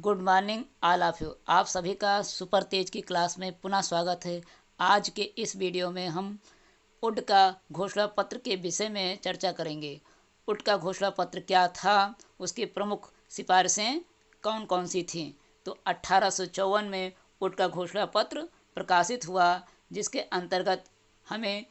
Good morning all of you. आप सभी का सुपर तेज की क्लास में पुनः स्वागत है। आज के इस वीडियो में हम उड का घोषणा पत्र के विषय में चर्चा करेंगे। उड का घोषणा पत्र क्या था, उसकी प्रमुख सिफारिशें कौन कौन सी थीं। तो 1854 में उड का घोषणा पत्र प्रकाशित हुआ, जिसके अंतर्गत हमें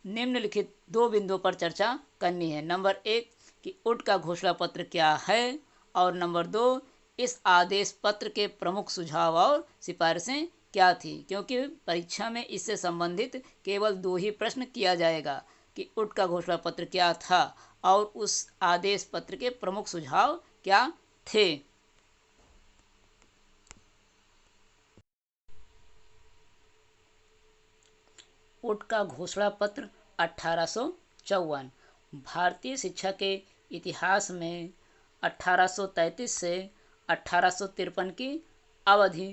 निम्नलिखित दो बिंदुओं पर चर्चा करनी है। नंबर 1 कि उड का घोषणा पत्र क्या है, और नंबर 2 इस आदेश पत्र के प्रमुख सुझाव और सिफारिशें क्या थी, क्योंकि परीक्षा में इससे संबंधित केवल दो ही प्रश्न किया जाएगा कि उड का घोषणा पत्र क्या था और उस आदेश पत्र के प्रमुख सुझाव क्या थे। उड का घोषणा पत्र 1854 भारतीय शिक्षा के इतिहास में 1833 से 1853 की अवधि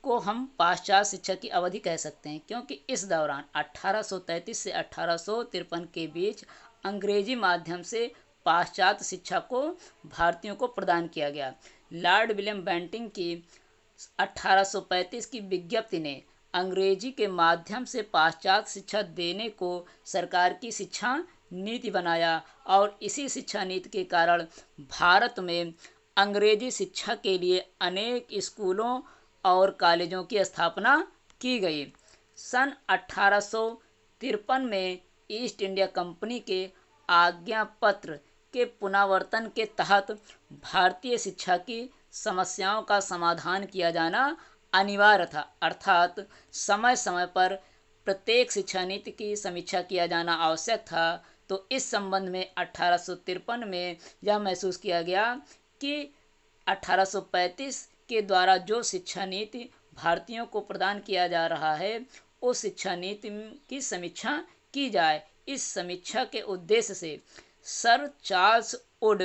को हम पाश्चात्य शिक्षा की अवधि कह सकते हैं, क्योंकि इस दौरान 1833 से 1853 के बीच अंग्रेजी माध्यम से पाश्चात्य शिक्षा को भारतीयों को प्रदान किया गया। लॉर्ड विलियम बेंटिंक की 1835 की विज्ञप्ति ने अंग्रेजी के माध्यम से पाश्चात्य शिक्षा देने को सरकार की शिक्षा नीति बनाया, और इसी शिक्षा नीति के कारण भारत में अंग्रेजी शिक्षा के लिए अनेक स्कूलों और कॉलेजों की स्थापना की गई। सन 1853 में ईस्ट इंडिया कंपनी के आज्ञा पत्र के पुनर्वर्तन के तहत भारतीय शिक्षा की समस्याओं का समाधान किया जाना अनिवार्य था, अर्थात समय समय पर प्रत्येक शिक्षा नीति की समीक्षा किया जाना आवश्यक था। तो इस संबंध में 1853 में यह महसूस किया गया कि 1835 के द्वारा जो शिक्षा नीति भारतीयों को प्रदान किया जा रहा है, उस शिक्षा नीति की समीक्षा की जाए। इस समीक्षा के उद्देश्य से सर चार्ल्स वुड,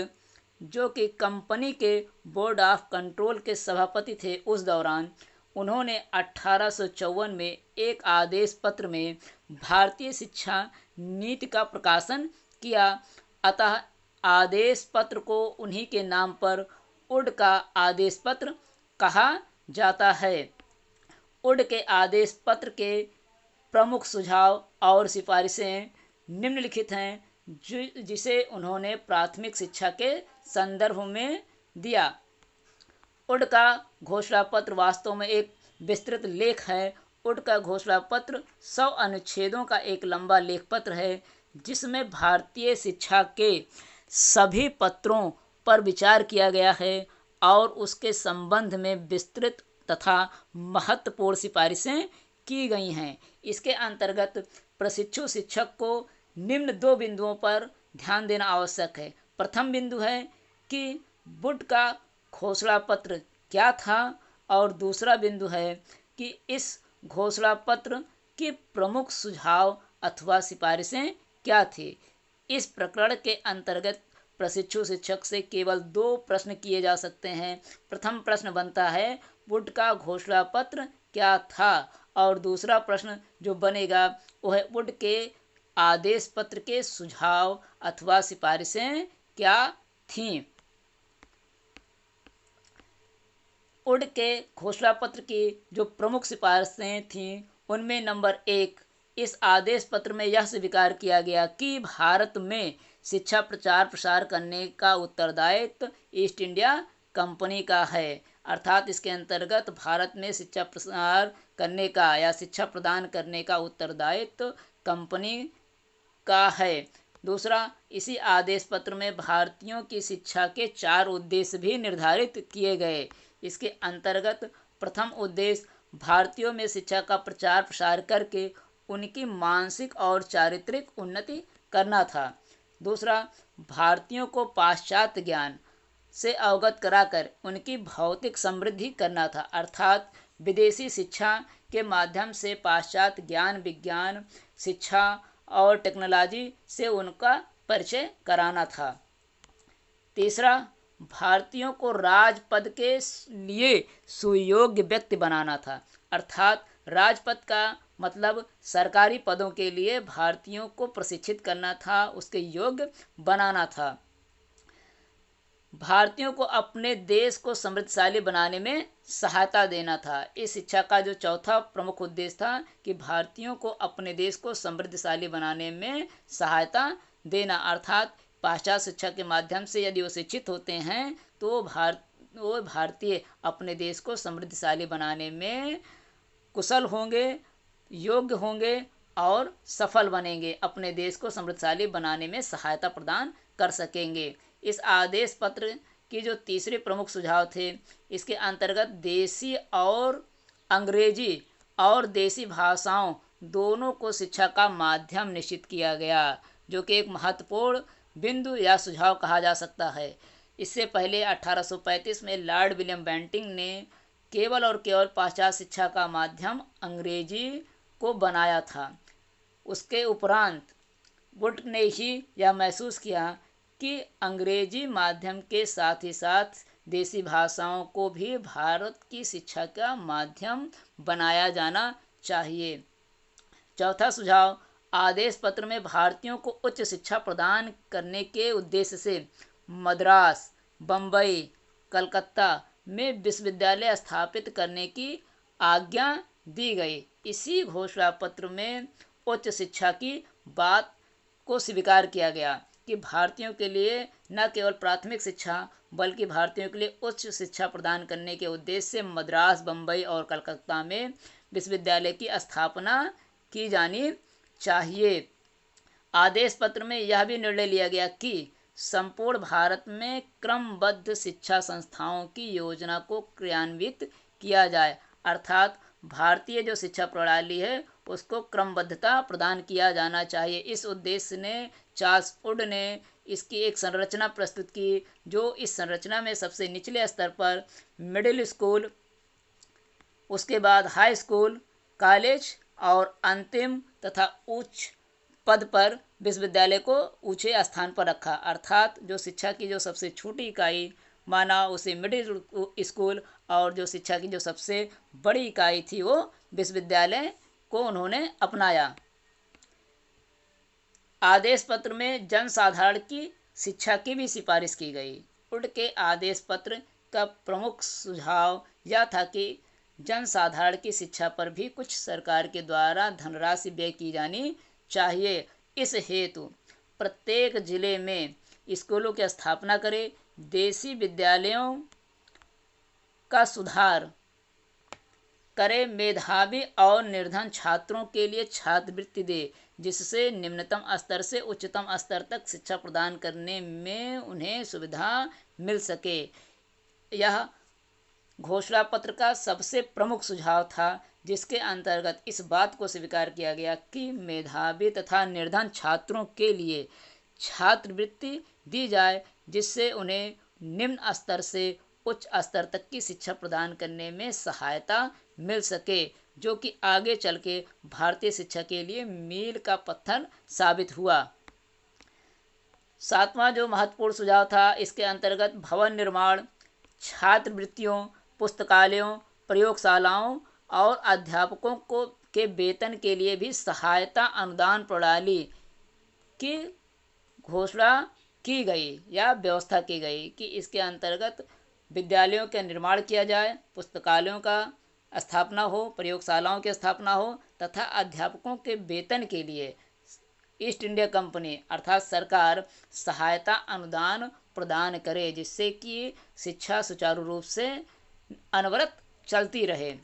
जो कि कंपनी के बोर्ड ऑफ कंट्रोल के सभापति थे उस दौरान, उन्होंने 1854 में एक आदेश पत्र में भारतीय शिक्षा नीति का प्रकाशन किया। अतः आदेश पत्र को उन्हीं के नाम पर उड का आदेश पत्र कहा जाता है। उड के आदेश पत्र के प्रमुख सुझाव और सिफारिशें निम्नलिखित हैं, जिसे उन्होंने प्राथमिक शिक्षा के संदर्भ में दिया। उड का घोषणा पत्र वास्तव में एक विस्तृत लेख है। उड का घोषणा पत्र 100 अनुच्छेदों का एक लंबा लेख पत्र है, जिसमें भारतीय शिक्षा के सभी पत्रों पर विचार किया गया है और उसके संबंध में विस्तृत तथा महत्वपूर्ण सिफारिशें की गई हैं। इसके अंतर्गत प्रशिक्षु शिक्षक को निम्न दो बिंदुओं पर ध्यान देना आवश्यक है। प्रथम बिंदु है कि वुड का घोषणा पत्र क्या था, और दूसरा बिंदु है कि इस घोषणा पत्र के प्रमुख सुझाव अथवा सिफारिशें क्या थी। इस प्रकरण के अंतर्गत प्रशिक्षु शिक्षक से केवल दो प्रश्न किए जा सकते हैं। प्रथम प्रश्न बनता है वुड का घोषणा पत्र क्या था, और दूसरा प्रश्न जो बनेगा वह है वुड के आदेश पत्र के सुझाव अथवा सिफारिशें क्या थीं। उड के घोषणा पत्र की जो प्रमुख सिफारिशें थीं, उनमें नंबर 1, इस आदेश पत्र में यह स्वीकार किया गया कि भारत में शिक्षा प्रचार प्रसार करने का उत्तरदायित्व ईस्ट इंडिया कंपनी का है, अर्थात इसके अंतर्गत भारत में शिक्षा प्रसार करने का या शिक्षा प्रदान करने का उत्तरदायित्व कंपनी का है। दूसरा, इसी आदेश पत्र में भारतीयों की शिक्षा के 4 उद्देश्य भी निर्धारित किए गए। इसके अंतर्गत प्रथम उद्देश्य भारतीयों में शिक्षा का प्रचार प्रसार करके उनकी मानसिक और चारित्रिक उन्नति करना था। दूसरा, भारतीयों को पाश्चात्य ज्ञान से अवगत कराकर उनकी भौतिक समृद्धि करना था, अर्थात विदेशी शिक्षा के माध्यम से पाश्चात्य ज्ञान, विज्ञान, शिक्षा और टेक्नोलॉजी से उनका परिचय कराना था। तीसरा, भारतीयों को राजपद के लिए सुयोग्य व्यक्ति बनाना था, अर्थात राजपद का मतलब सरकारी पदों के लिए भारतीयों को प्रशिक्षित करना था, उसके योग्य बनाना था। भारतीयों को अपने देश को समृद्धशाली बनाने में सहायता देना था। इस शिक्षा का जो चौथा प्रमुख उद्देश्य था कि भारतीयों को अपने देश को समृद्धशाली बनाने में सहायता देना, अर्थात पाश्चात्य शिक्षा के माध्यम से यदि वो शिक्षित होते हैं तो वो भारतीय अपने देश को समृद्धशाली बनाने में कुशल होंगे, योग्य होंगे और सफल बनेंगे, अपने देश को समृद्धशाली बनाने में सहायता प्रदान कर सकेंगे। इस आदेश पत्र की जो तीसरे प्रमुख सुझाव थे, इसके अंतर्गत देसी और अंग्रेजी और देसी भाषाओं दोनों को शिक्षा का माध्यम निश्चित किया गया, जो कि एक महत्वपूर्ण बिंदु या सुझाव कहा जा सकता है। इससे पहले 1835 में लॉर्ड विलियम बेंटिंक ने केवल और केवल पाश्चात्य शिक्षा का माध्यम अंग्रेजी को बनाया था। उसके उपरांत वुड ने ही यह महसूस किया कि अंग्रेजी माध्यम के साथ ही साथ देसी भाषाओं को भी भारत की शिक्षा का माध्यम बनाया जाना चाहिए। चौथा सुझाव, आदेश पत्र में भारतीयों को उच्च शिक्षा प्रदान करने के उद्देश्य से मद्रास, बम्बई, कलकत्ता में विश्वविद्यालय स्थापित करने की आज्ञा दी गई। इसी घोषणा पत्र में उच्च शिक्षा की बात को स्वीकार किया गया कि भारतीयों के लिए न केवल प्राथमिक शिक्षा बल्कि भारतीयों के लिए उच्च शिक्षा प्रदान करने के उद्देश्य से मद्रास, बम्बई और कलकत्ता में विश्वविद्यालय की स्थापना की जानी चाहिए। आदेश पत्र में यह भी निर्णय लिया गया कि संपूर्ण भारत में क्रमबद्ध शिक्षा संस्थाओं की योजना को क्रियान्वित किया जाए, अर्थात भारतीय जो शिक्षा प्रणाली है उसको क्रमबद्धता प्रदान किया जाना चाहिए। इस उद्देश्य ने चार्ल्स वुड ने इसकी एक संरचना प्रस्तुत की, जो इस संरचना में सबसे निचले स्तर पर मिडिल स्कूल, उसके बाद हाई स्कूल, कॉलेज और अंतिम तथा उच्च पद पर विश्वविद्यालय को ऊंचे स्थान पर रखा, अर्थात जो शिक्षा की जो सबसे छोटी इकाई माना उसे मिडिल स्कूल और जो शिक्षा की जो सबसे बड़ी इकाई थी वो विश्वविद्यालय को उन्होंने अपनाया। आदेश पत्र में जनसाधारण की शिक्षा की भी सिफारिश की गई। वुड के आदेश पत्र का प्रमुख सुझाव यह था कि जनसाधारण की शिक्षा पर भी कुछ सरकार के द्वारा धनराशि व्यय की जानी चाहिए। इस हेतु प्रत्येक जिले में स्कूलों की स्थापना करें, देसी विद्यालयों का सुधार करें, मेधावी और निर्धन छात्रों के लिए छात्रवृत्ति दे, जिससे निम्नतम स्तर से उच्चतम स्तर तक शिक्षा प्रदान करने में उन्हें सुविधा मिल सके। यह घोषणा पत्र का सबसे प्रमुख सुझाव था, जिसके अंतर्गत इस बात को स्वीकार किया गया कि मेधावी तथा निर्धन छात्रों के लिए छात्रवृत्ति दी जाए, जिससे उन्हें निम्न स्तर से उच्च स्तर तक की शिक्षा प्रदान करने में सहायता मिल सके, जो कि आगे चल के भारतीय शिक्षा के लिए मील का पत्थर साबित हुआ। सातवां जो महत्वपूर्ण सुझाव था, इसके अंतर्गत भवन निर्माण, छात्रवृत्तियों, पुस्तकालयों, प्रयोगशालाओं और अध्यापकों को के वेतन के लिए भी सहायता अनुदान प्रणाली की घोषणा की गई या व्यवस्था की गई कि इसके अंतर्गत विद्यालयों का निर्माण किया जाए, पुस्तकालयों का स्थापना हो, प्रयोगशालाओं की स्थापना हो तथा अध्यापकों के वेतन के लिए ईस्ट इंडिया कंपनी अर्थात सरकार सहायता अनुदान प्रदान करे, जिससे कि शिक्षा सुचारू रूप से अनवरत चलती रहे।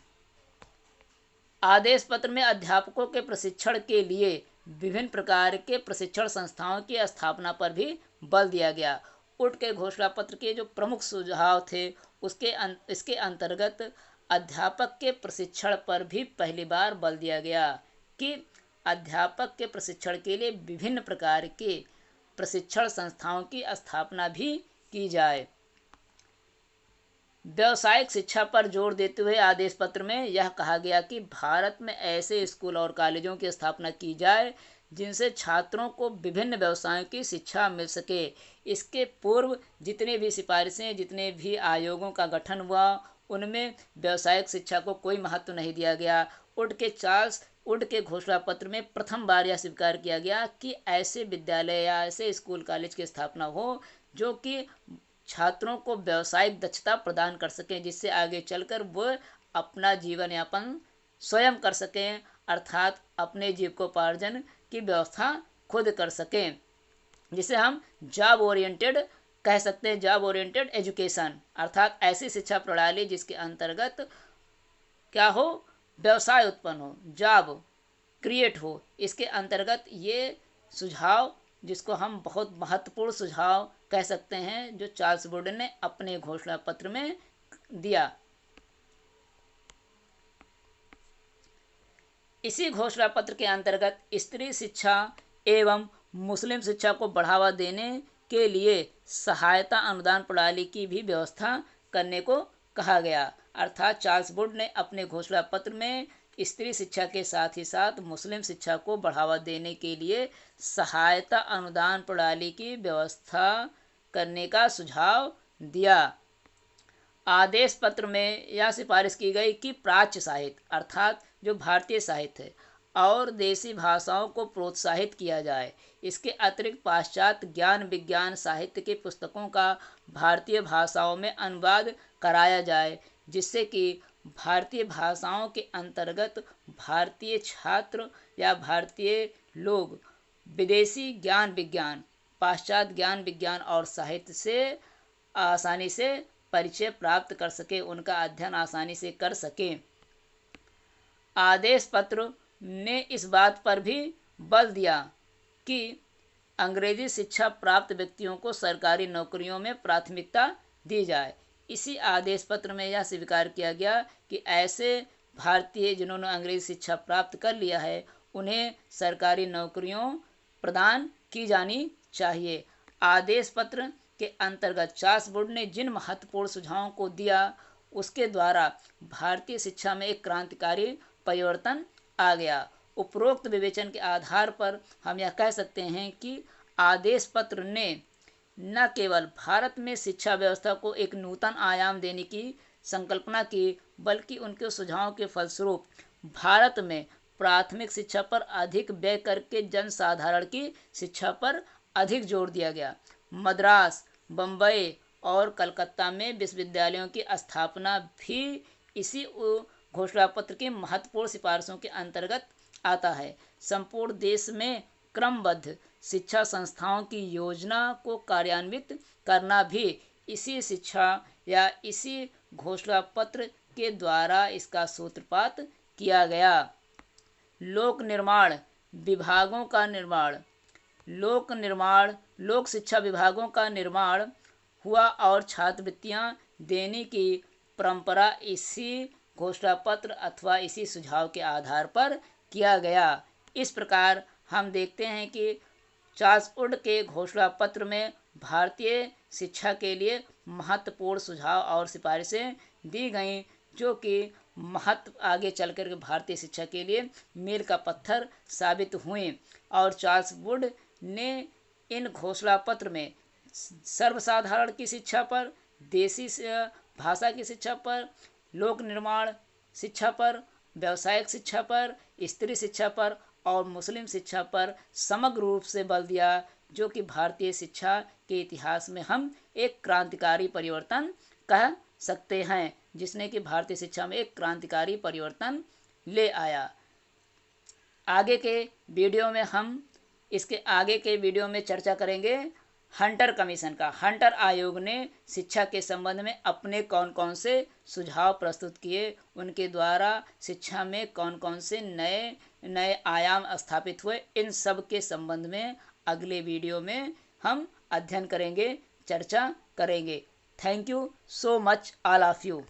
आदेश पत्र में अध्यापकों के प्रशिक्षण के लिए विभिन्न प्रकार के प्रशिक्षण संस्थाओं की स्थापना पर भी बल दिया गया। वुड के घोषणा पत्र के जो प्रमुख सुझाव थे इसके अंतर्गत अध्यापक के प्रशिक्षण पर भी पहली बार बल दिया गया कि अध्यापक के प्रशिक्षण के लिए विभिन्न प्रकार के प्रशिक्षण संस्थाओं की स्थापना भी की जाए। व्यावसायिक शिक्षा पर जोर देते हुए आदेश पत्र में यह कहा गया कि भारत में ऐसे स्कूल और कॉलेजों की स्थापना की जाए जिनसे छात्रों को विभिन्न व्यवसायों की शिक्षा मिल सके। इसके पूर्व जितने भी सिफारिशें, जितने भी आयोगों का गठन हुआ, उनमें व्यावसायिक शिक्षा को कोई महत्व नहीं दिया गया। वुड के घोषणा पत्र में प्रथम बार यह स्वीकार किया गया कि ऐसे विद्यालय या ऐसे स्कूल कॉलेज की स्थापना हो जो कि छात्रों को व्यावसायिक दक्षता प्रदान कर सकें, जिससे आगे चलकर वो अपना जीवन यापन स्वयं कर सकें, अर्थात अपने जीविकोपार्जन की व्यवस्था खुद कर सकें, जिसे हम जॉब ओरिएंटेड कह सकते हैं। जॉब ओरिएंटेड एजुकेशन अर्थात ऐसी शिक्षा प्रणाली जिसके अंतर्गत क्या हो, व्यवसाय उत्पन्न हो, जॉब क्रिएट हो। इसके अंतर्गत ये सुझाव, जिसको हम बहुत महत्वपूर्ण सुझाव कह सकते हैं, जो चार्ल्स बूर्डन ने अपने घोषणा पत्र में दिया। इसी घोषणा पत्र के अंतर्गत स्त्री शिक्षा एवं मुस्लिम शिक्षा को बढ़ावा देने के लिए सहायता अनुदान प्रणाली की भी व्यवस्था करने को कहा गया। अर्थात चार्ल्स बूर्डन ने अपने घोषणा पत्र में स्त्री शिक्षा के साथ ही साथ मुस्लिम शिक्षा को बढ़ावा देने के लिए सहायता अनुदान प्रणाली की व्यवस्था करने का सुझाव दिया। आदेश पत्र में यह सिफारिश की गई कि प्राच्य साहित्य अर्थात जो भारतीय साहित्य है और देसी भाषाओं को प्रोत्साहित किया जाए। इसके अतिरिक्त पाश्चात्य ज्ञान विज्ञान साहित्य की पुस्तकों का भारतीय भाषाओं में अनुवाद कराया जाए, जिससे कि भारतीय भाषाओं के अंतर्गत भारतीय छात्र या भारतीय लोग विदेशी ज्ञान विज्ञान, पाश्चात्य ज्ञान विज्ञान और साहित्य से आसानी से परिचय प्राप्त कर सके, उनका अध्ययन आसानी से कर सकें। आदेश पत्र ने इस बात पर भी बल दिया कि अंग्रेजी शिक्षा प्राप्त व्यक्तियों को सरकारी नौकरियों में प्राथमिकता दी जाए। इसी आदेश पत्र में यह स्वीकार किया गया कि ऐसे भारतीय जिन्होंने अंग्रेजी शिक्षा प्राप्त कर लिया है, उन्हें सरकारी नौकरियों प्रदान की जानी चाहिए। आदेश पत्र के अंतर्गत चार्ल्स बूर्डन ने जिन महत्वपूर्ण सुझावों को दिया, उसके द्वारा भारतीय शिक्षा में एक क्रांतिकारी परिवर्तन आ गया। उपरोक्त विवेचन के आधार पर हम यह कह सकते हैं कि आदेश पत्र ने न केवल भारत में शिक्षा व्यवस्था को एक नूतन आयाम देने की संकल्पना की, बल्कि उनके सुझावों के फलस्वरूप भारत में प्राथमिक शिक्षा पर अधिक व्यय करके जनसाधारण की शिक्षा पर अधिक जोर दिया गया। मद्रास, बम्बई और कलकत्ता में विश्वविद्यालयों की स्थापना भी इसी घोषणा पत्र की महत्वपूर्ण सिफारिशों के अंतर्गत आता है। संपूर्ण देश में क्रमबद्ध शिक्षा संस्थाओं की योजना को कार्यान्वित करना भी इसी शिक्षा या इसी घोषणा पत्र के द्वारा इसका सूत्रपात किया गया। लोक निर्माण विभागों का निर्माण, लोक शिक्षा विभागों का निर्माण हुआ और छात्रवृत्तियां देने की परंपरा इसी घोषणा पत्र अथवा इसी सुझाव के आधार पर किया गया। इस प्रकार हम देखते हैं कि चार्ल्स बूर्डन के घोषणा पत्र में भारतीय शिक्षा के लिए महत्वपूर्ण सुझाव और सिफारिशें दी गईं, जो कि आगे चलकर के भारतीय शिक्षा के लिए मील का पत्थर साबित हुए। और चार्ल्स बूर्डन ने इन घोषणा पत्र में सर्वसाधारण की शिक्षा पर, देसी भाषा की शिक्षा पर, लोक निर्माण शिक्षा पर, व्यावसायिक शिक्षा पर, स्त्री शिक्षा पर और मुस्लिम शिक्षा पर समग्र रूप से बल दिया, जो कि भारतीय शिक्षा के इतिहास में हम एक क्रांतिकारी परिवर्तन कह सकते हैं, जिसने कि भारतीय शिक्षा में एक क्रांतिकारी परिवर्तन ले आया। आगे के वीडियो में हम इसके आगे के वीडियो में चर्चा करेंगे हंटर कमीशन का। हंटर आयोग ने शिक्षा के संबंध में अपने कौन कौन से सुझाव प्रस्तुत किए, उनके द्वारा शिक्षा में कौन कौन से नए नए आयाम स्थापित हुए, इन सब के संबंध में अगले वीडियो में हम अध्ययन करेंगे, चर्चा करेंगे। Thank you so much all of you.